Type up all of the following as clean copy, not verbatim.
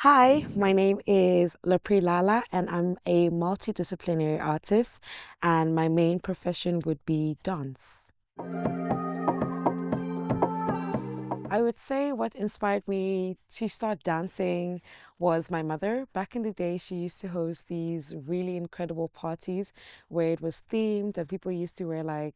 Hi, my name is Lapre and I'm a multidisciplinary artist, and my main profession would be dance. I would say what inspired me to start dancing was my mother. Back in the day, she used to host these really incredible parties where it was themed and people used to wear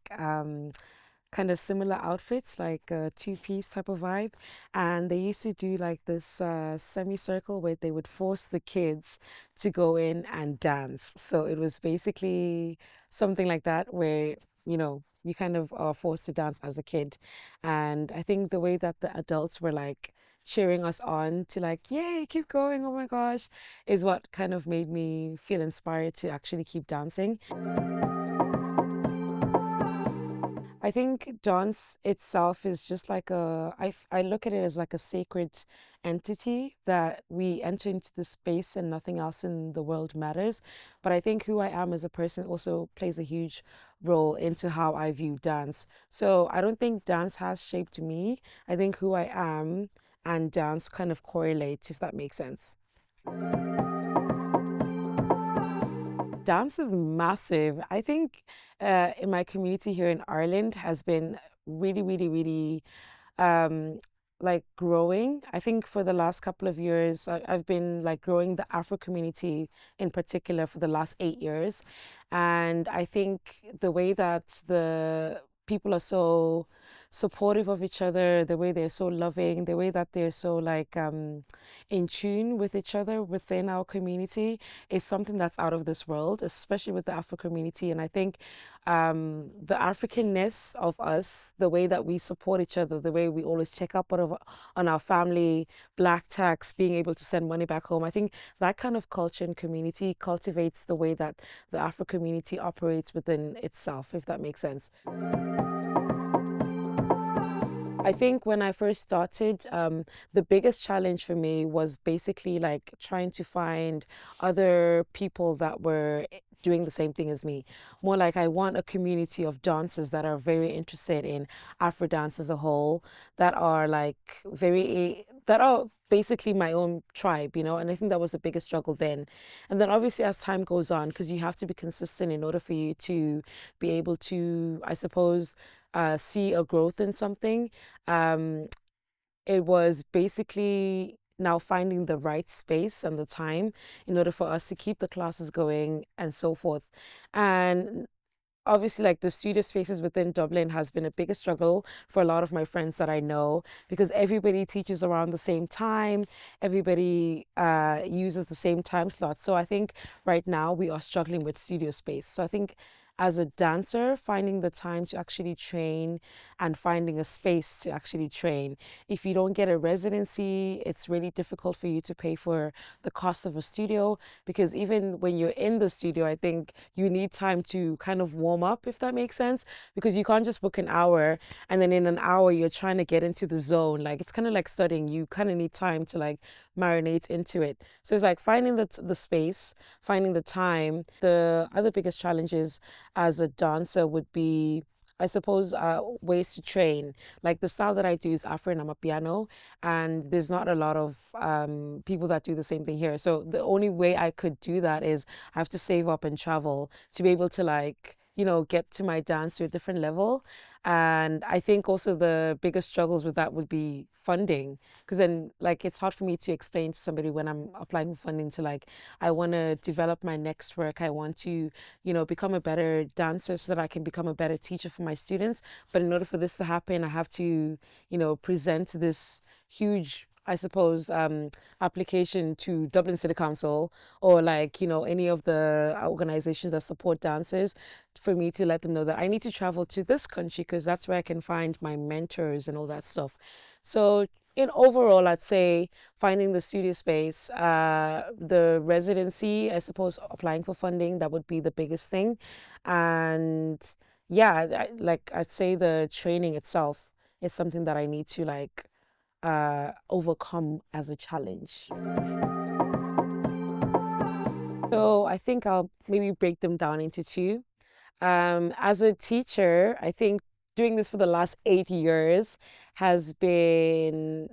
kind of similar outfits, like a two-piece type of vibe. And they used to do like this semicircle where they would force the kids to go in and dance. So it was basically something like that where, you kind of are forced to dance as a kid. And I think the way that the adults were like cheering us on to like, yay, keep going, oh my gosh, is what kind of made me feel inspired to actually keep dancing. I think dance itself is just like I look at it as like a sacred entity that we enter into the space and nothing else in the world matters. But I think who I am as a person also plays a huge role into how I view dance. So I don't think dance has shaped me. I think who I am and dance kind of correlate, if that makes sense. Dance is massive. I think in my community here in Ireland has been really, really, really um, like growing. I think for the last couple of years, I've been like growing the Afro community in particular for the last 8 years. And I think the way that the people are so supportive of each other, the way they're so loving, the way that they're so in tune with each other within our community is something that's out of this world, especially with the Afro community. And I think the Africanness of us, the way that we support each other, the way we always check up on our family, black tax, being able to send money back home. I think that kind of culture and community cultivates the way that the Afro community operates within itself, if that makes sense. I think when I first started, the biggest challenge for me was basically like trying to find other people that were doing the same thing as me. More like I want a community of dancers that are very interested in Afro dance as a whole, that are that are basically my own tribe, and I think that was the biggest struggle then. And then obviously as time goes on, because you have to be consistent in order for you to be able to, I suppose, see a growth in something. Um, it was basically now finding the right space and the time in order for us to keep the classes going and so forth. And obviously, like the studio spaces within Dublin has been a biggest struggle for a lot of my friends that I know because everybody teaches around the same time, everybody uses the same time slot. So I think right now we are struggling with studio space. So I think as a dancer, finding the time to actually train and finding a space to actually train. If you don't get a residency, it's really difficult for you to pay for the cost of a studio because even when you're in the studio, I think you need time to kind of warm up, if that makes sense, because you can't just book an hour and then in an hour you're trying to get into the zone. Like it's kind of like studying. You kind of need time to like marinate into it. So it's like finding the space, finding the time. The other biggest challenges as a dancer would be, I suppose, ways to train. Like the style that I do is Afro and amapiano, and there's not a lot of people that do the same thing here. So the only way I could do that is I have to save up and travel to be able to like, get to my dance to a different level. And I think also the biggest struggles with that would be funding, because then like it's hard for me to explain to somebody when I'm applying for funding to like, I want to develop my next work. I want to become a better dancer so that I can become a better teacher for my students. But in order for this to happen, I have to, present this huge, I suppose, application to Dublin City Council or like, any of the organizations that support dancers for me to let them know that I need to travel to this country because that's where I can find my mentors and all that stuff. So in overall, I'd say finding the studio space, the residency, I suppose applying for funding, that would be the biggest thing. And yeah, like I'd say the training itself is something that I need to like overcome as a challenge. So I think I'll maybe break them down into two. As a teacher, I think doing this for the last 8 years has been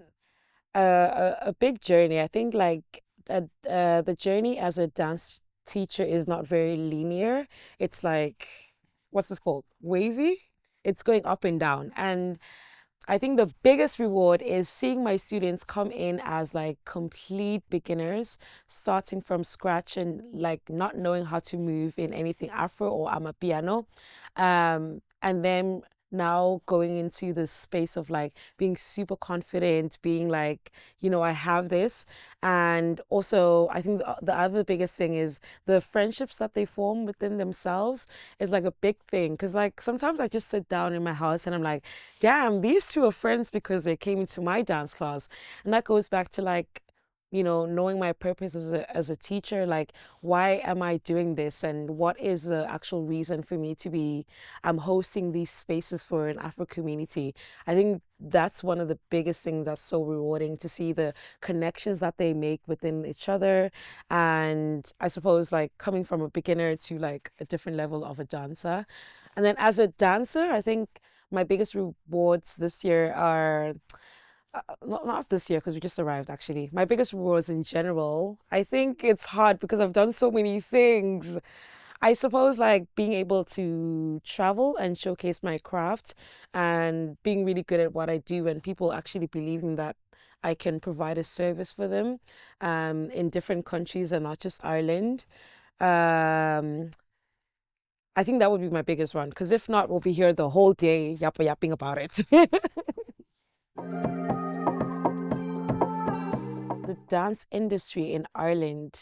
a big journey. I think like the journey as a dance teacher is not very linear. It's like, what's this called? Wavy. It's going up and down. And I think the biggest reward is seeing my students come in as like complete beginners, starting from scratch and like not knowing how to move in anything Afro or amapiano. And then now going into the space of like being super confident, being like, I have this. And also, I think the other biggest thing is the friendships that they form within themselves is like a big thing. Because like sometimes I just sit down in my house and I'm like, damn, these two are friends because they came into my dance class. And that goes back to like, knowing my purpose as a teacher, like why am I doing this and what is the actual reason for me to be hosting these spaces for an Afro community. I think that's one of the biggest things that's so rewarding to see the connections that they make within each other. And I suppose like coming from a beginner to like a different level of a dancer. And then as a dancer, I think my biggest rewards this year are not this year because we just arrived actually. My biggest rewards in general, I think it's hard because I've done so many things. I suppose like being able to travel and showcase my craft and being really good at what I do and people actually believing that I can provide a service for them in different countries and not just Ireland. Um, I think that would be my biggest one because if not, we'll be here the whole day yapping about it. The dance industry in Ireland.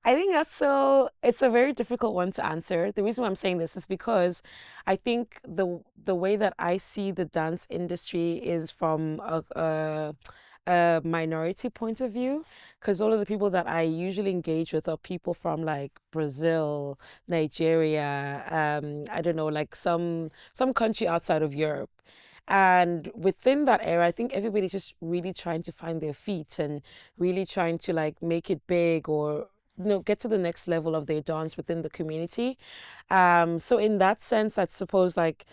I think it's a very difficult one to answer. The reason why I'm saying this is because I think the way that I see the dance industry is from a minority point of view, because all of the people that I usually engage with are people from like Brazil, Nigeria, I don't know, like some country outside of Europe. And within that era, I think everybody's just really trying to find their feet and really trying to like make it big or get to the next level of their dance within the community. So in that sense, I suppose like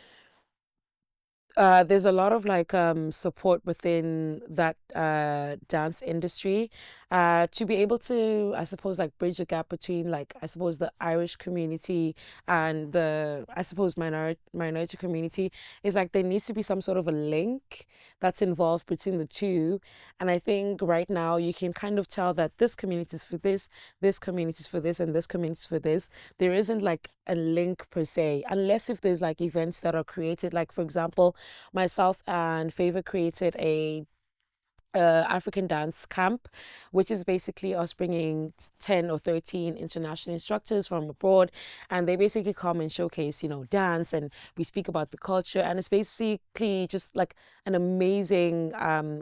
there's a lot of like support within that dance industry to be able to, I suppose, like bridge the gap between like I suppose the Irish community and the I suppose minority community is like there needs to be some sort of a link that's involved between the two. And I think right now you can kind of tell that this community is for this community is for this, and this community is for this. There isn't like a link per se, unless if there's like events that are created. Like for example, myself and Favor created a African dance camp, which is basically us bringing 10 or 13 international instructors from abroad, and they basically come and showcase, dance, and we speak about the culture, and it's basically just like an amazing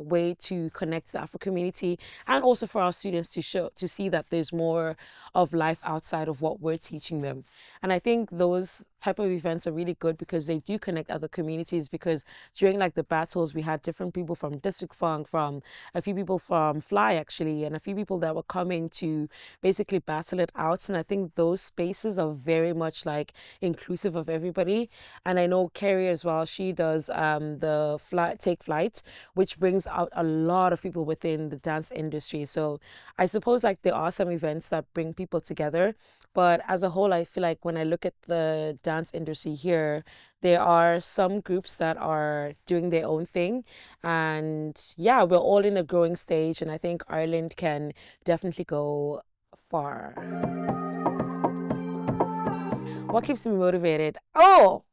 way to connect the Afro community, and also for our students to see that there's more of life outside of what we're teaching them. And I think those type of events are really good because they do connect other communities, because during like the battles we had different people from District Funk, from a few people from Fly actually, and a few people that were coming to basically battle it out. And I think those spaces are very much like inclusive of everybody. And I know Carrie as well, she does the Take Flight, which brings out a lot of people within the dance industry. So I suppose like there are some events that bring people together, but as a whole I feel like when I look at the dance industry here, there are some groups that are doing their own thing. And yeah, we're all in a growing stage, and I think Ireland can definitely go far. What keeps me motivated? Oh,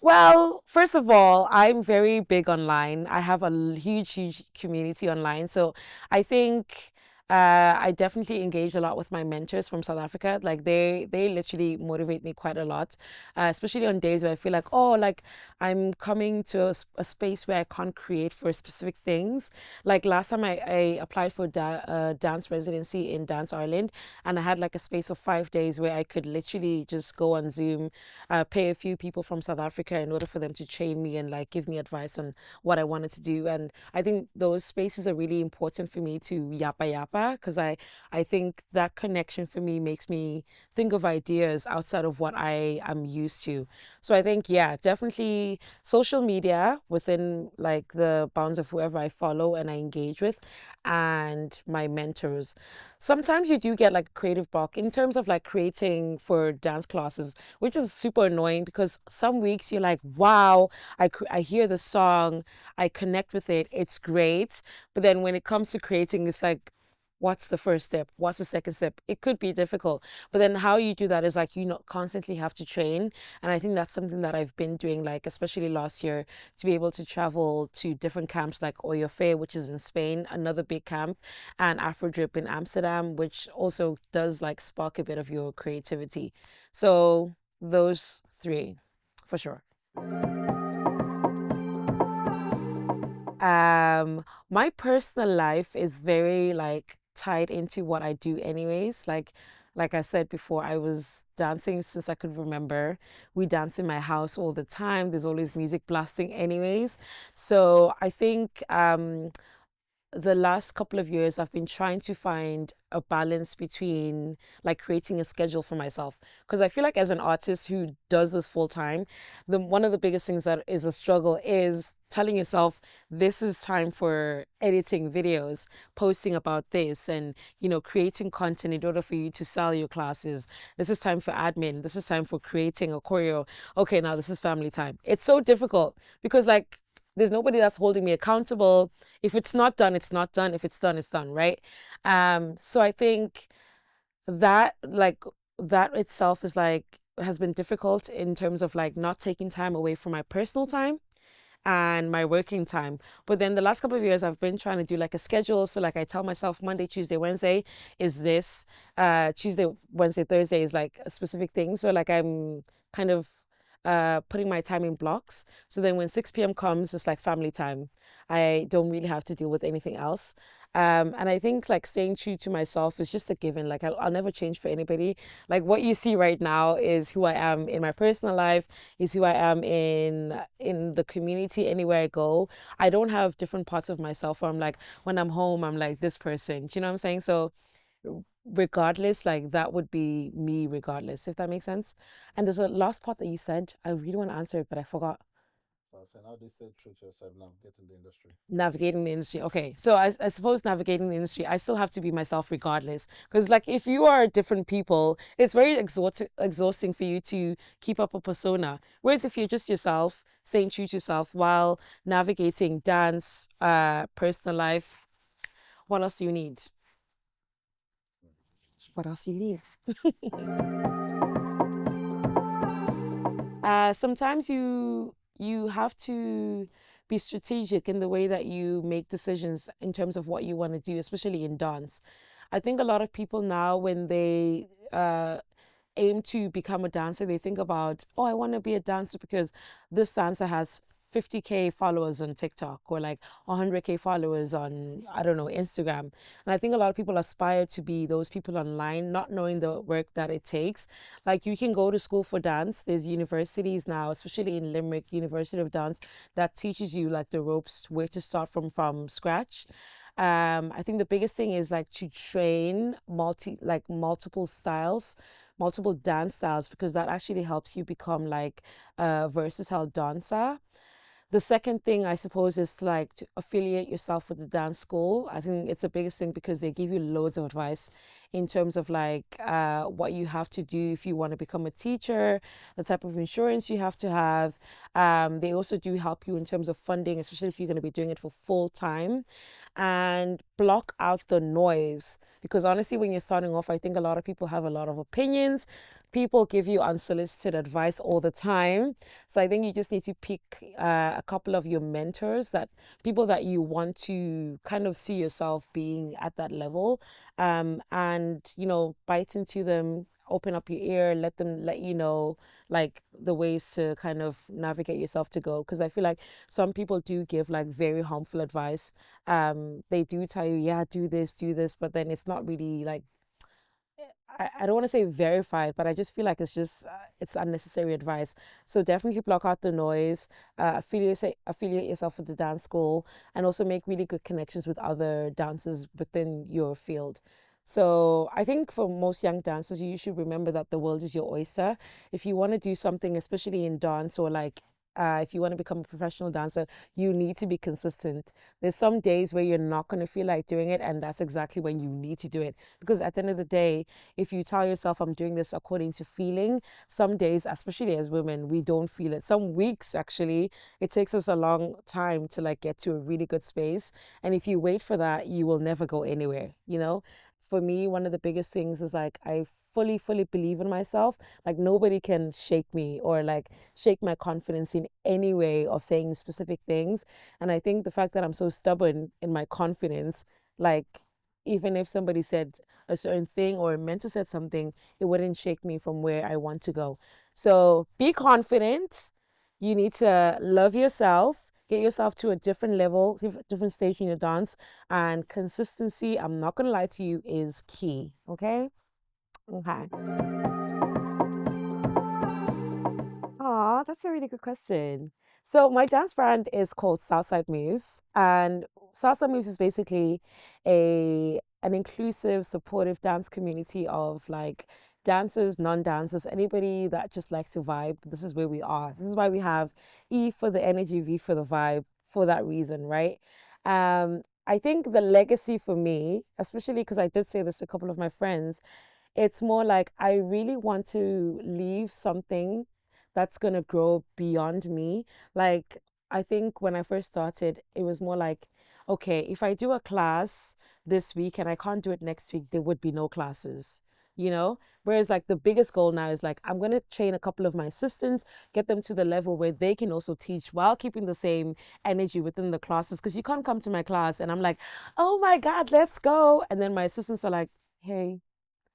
well, first of all, I'm very big online. I have a huge community online. So I think I definitely engage a lot with my mentors from South Africa. Like they literally motivate me quite a lot, especially on days where I feel like, oh, like I'm coming to a space where I can't create for specific things. Like last time I applied for dance residency in Dance Ireland, and I had like a space of 5 days where I could literally just go on Zoom, pay a few people from South Africa in order for them to train me and like give me advice on what I wanted to do. And I think those spaces are really important for me to yappa yappa back, because I think that connection for me makes me think of ideas outside of what I am used to. So I think, yeah, definitely social media within like the bounds of whoever I follow and I engage with, and my mentors. Sometimes you do get like a creative block in terms of like creating for dance classes, which is super annoying because some weeks you're like, wow, I hear the song, I connect with it, it's great. But then when it comes to creating, it's like, what's the first step? What's the second step? It could be difficult. But then how you do that is like you not constantly have to train. And I think that's something that I've been doing, like especially last year, to be able to travel to different camps like Oyo Fair, which is in Spain, another big camp, and Afro Drip in Amsterdam, which also does like spark a bit of your creativity. So those three for sure. My personal life is very like tied into what I do anyways. Like I said before, I was dancing since I could remember. We dance in my house all the time. There's always music blasting anyways. So I think the last couple of years I've been trying to find a balance between like creating a schedule for myself, because I feel like as an artist who does this full time, the one of the biggest things that is a struggle is telling yourself this is time for editing videos, posting about this, and creating content in order for you to sell your classes. This is time for admin, this is time for creating a choreo. Okay, now this is family time. It's so difficult because like there's nobody that's holding me accountable. If it's not done, it's not done. If it's done, it's done, right? So I think that like that itself is like has been difficult in terms of like not taking time away from my personal time and my working time. But then the last couple of years, I've been trying to do like a schedule. So like I tell myself Monday, Tuesday, Wednesday is this. Tuesday, Wednesday, Thursday is like a specific thing. So like I'm kind of putting my time in blocks. So then when 6 p.m. comes, it's like family time. I don't really have to deal with anything else. And I think like staying true to myself is just a given. Like I'll never change for anybody. Like what you see right now is who I am in my personal life, is who I am in the community anywhere I go. I don't have different parts of myself where I'm like, when I'm home, I'm like this person. Do you know what I'm saying? So regardless, like that would be me regardless, if that makes sense. And there's a last part that you said. I really want to answer it, but I forgot. So I was saying, how do you stay true to yourself now, getting the industry? Navigating the industry. Okay. So I suppose navigating the industry, I still have to be myself regardless. Because like if you are different people, it's very exhausting for you to keep up a persona. Whereas if you're just yourself, staying true to yourself while navigating dance, personal life, what else do you need? What else do you need? Sometimes you have to be strategic in the way that you make decisions in terms of what you want to do, especially in dance. I think a lot of people now, when they aim to become a dancer, they think about, oh, I want to be a dancer because this dancer has 50K followers on TikTok or like 100K followers on, I don't know, Instagram. And I think a lot of people aspire to be those people online, not knowing the work that it takes. Like you can go to school for dance. There's universities now, especially in Limerick, University of Dance, that teaches you like the ropes, where to start from scratch. I think the biggest thing is like to train multiple styles, multiple dance styles, because that actually helps you become like a versatile dancer. The second thing, I suppose, is like to affiliate yourself with the dance school. I think it's the biggest thing because they give you loads of advice in terms of like what you have to do if you want to become a teacher, the type of insurance you have to have. They also do help you in terms of funding, especially if you're going to be doing it for full time, and block out the noise. Because honestly, when you're starting off, I think a lot of people have a lot of opinions. People give you unsolicited advice all the time. So I think you just need to pick a couple of your mentors, that people that you want to kind of see yourself being at that level, and bite into them, open up your ear, let them let you know like the ways to kind of navigate yourself to go. Because I feel like some people do give like very harmful advice. They do tell you, yeah, do this, but then it's not really like I don't want to say verified, but I just feel like it's unnecessary advice. So definitely block out the noise, affiliate yourself with the dance school, and also make really good connections with other dancers within your field. So I think for most young dancers, you should remember that the world is your oyster. If you want to do something, especially in dance or like if you want to become a professional dancer, you need to be consistent. There's some days where you're not going to feel like doing it, and that's exactly when you need to do it. Because at the end of the day, if you tell yourself, I'm doing this according to feeling, some days, especially as women, we don't feel it. Some weeks, actually, it takes us a long time to like get to a really good space. And if you wait for that, you will never go anywhere, you know? For me, one of the biggest things is like I fully believe in myself. Like nobody can shake me or like shake my confidence in any way of saying specific things. And I think the fact that I'm so stubborn in my confidence, like even if somebody said a certain thing or a mentor said something, it wouldn't shake me from where I want to go. So be confident. You need to love yourself, get yourself to a different level, different stage in your dance, and consistency, I'm not gonna lie to you, is key. Okay? Okay. Oh, that's a really good question. So my dance brand is called SouthSide Moves, and SouthSide Moves is basically a an inclusive, supportive dance community of like dancers, non-dancers, anybody that just likes to vibe. This is where we are. This is why we have E for the energy, V for the vibe, for that reason, right? I think the legacy for me, especially because I did say this to a couple of my friends, it's more like I really want to leave something that's going to grow beyond me. Like, I think when I first started, it was more like, okay, if I do a class this week and I can't do it next week, there would be no classes, you know? Whereas, like, the biggest goal now is like, I'm going to train a couple of my assistants, get them to the level where they can also teach while keeping the same energy within the classes. Because you can't come to my class and I'm like, oh my God, let's go. And then my assistants are like, hey,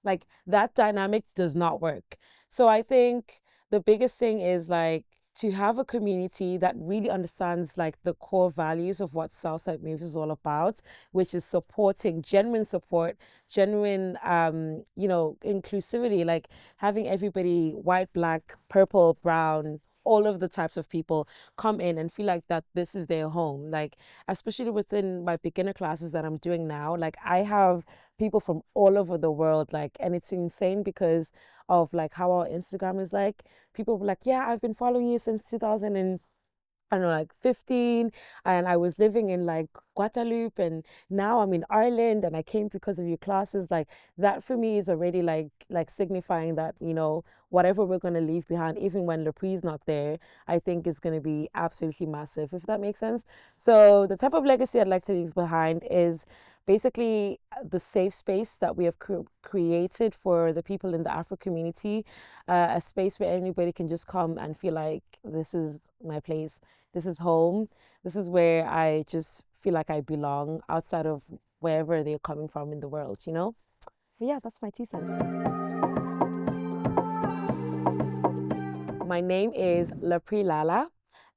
like that dynamic does not work. So I think the biggest thing is like to have a community that really understands like the core values of what Southside Moves is all about, which is supporting genuine support, genuine inclusivity, like having everybody white, black, purple, brown, all of the types of people come in and feel like that this is their home. Like especially within my beginner classes that I'm doing now, like I have people from all over the world, like, and it's insane because of like how our Instagram is like. People were like, yeah, I've been following you since 2000 and I don't know, like 15, and I was living in like Guadeloupe, and now I'm in Ireland, and I came because of your classes. Like that for me is already like signifying that, whatever we're gonna leave behind, even when Lapre's not there, I think is gonna be absolutely massive, if that makes sense. So the type of legacy I'd like to leave behind is basically the safe space that we have created for the people in the Afro community, a space where anybody can just come and feel like this is my place, this is home. This is where I just feel like I belong outside of wherever they're coming from in the world, you know? But yeah, that's my 2 cents. My name is Lapre Lala,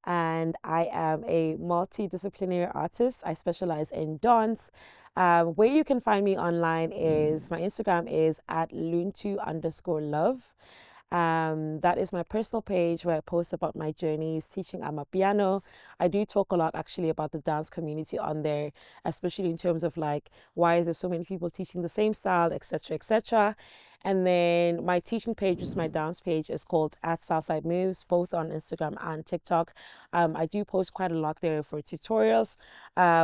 and I am a multidisciplinary artist. I specialize in dance. Where you can find me online is my Instagram is at luntu_love. That is my personal page where I post about my journeys teaching amapiano. I do talk a lot actually about the dance community on there, especially in terms of like why is there so many people teaching the same style, etc., etc. And then my teaching page, just my dance page, is called at SouthSide Moves, both on Instagram and TikTok. I do post quite a lot there for tutorials.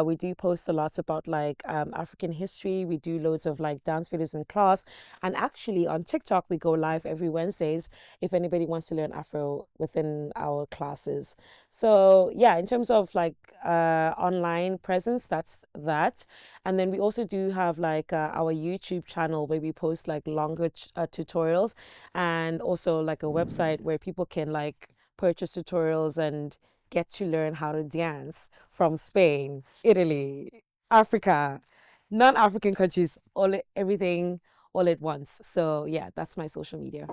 We do post a lot about like African history. We do loads of like dance videos in class. And actually on TikTok, we go live every Wednesdays if anybody wants to learn Afro within our classes. So yeah, in terms of like online presence, that's that. And then we also do have like our YouTube channel where we post like longer tutorials, and also like a website where people can like purchase tutorials and get to learn how to dance from Spain, Italy, Africa, non-African countries, everything all at once. So yeah, that's my social media.